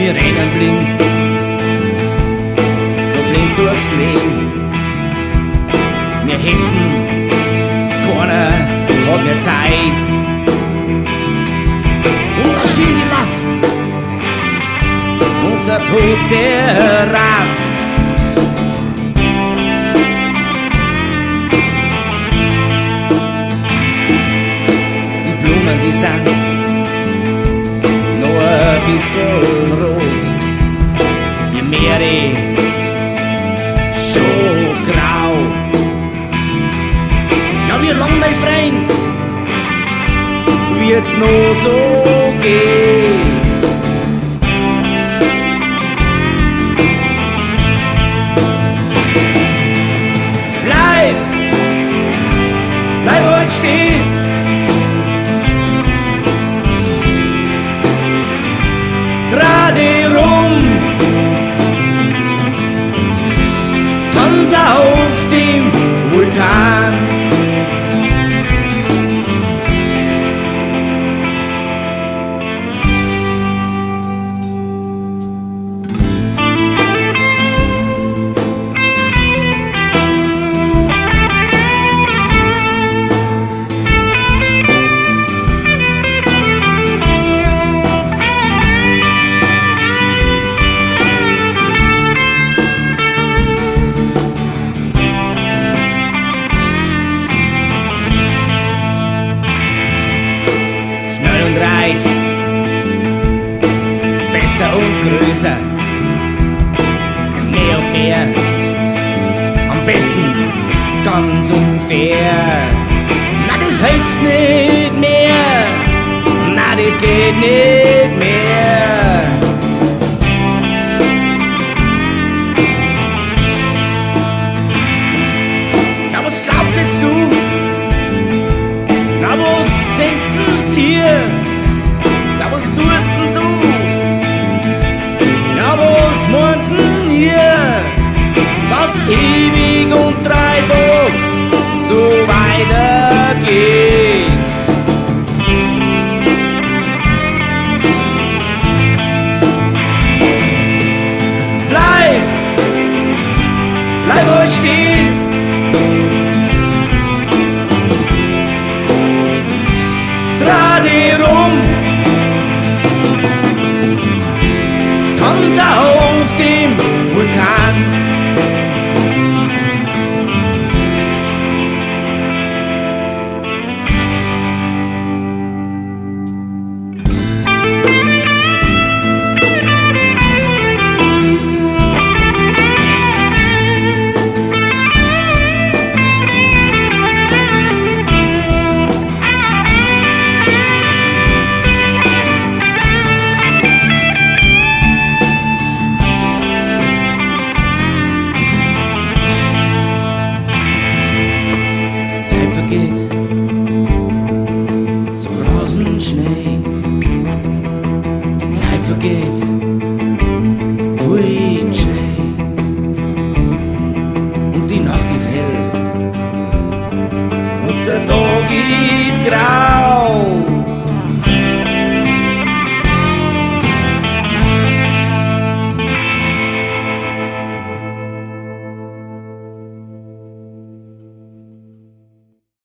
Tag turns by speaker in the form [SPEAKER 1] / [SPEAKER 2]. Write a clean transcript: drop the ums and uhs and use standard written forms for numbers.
[SPEAKER 1] Wir rennen blind, so blind durchs Leben. Wir hetzen, keiner hat mehr Zeit. Und da schien die Luft und der Tod, der rafft. Die Blumen, die sind noch ein bisschen rot, die Meere schon grau. Ja, wie lang, mein Freund, wird's noch so gehen? Bleib halt stehen. Gerade rum, tanze auf dem Vulkan. Besser und größer, mehr und mehr, am besten ganz unfair. Na, das hilft nicht mehr, na, das geht nicht mehr. Ja, was glaubst jetzt du? Na, was denkst denn ihr? Na, was tust denn du? Ja, was meinst denn ihr, dass ewig und 3 Tage so weitergeht? Bleib halt stehen. Dreh rum, tanze auf dem Vulkan. Geht so rasend schnell, die Zeit vergeht, ui.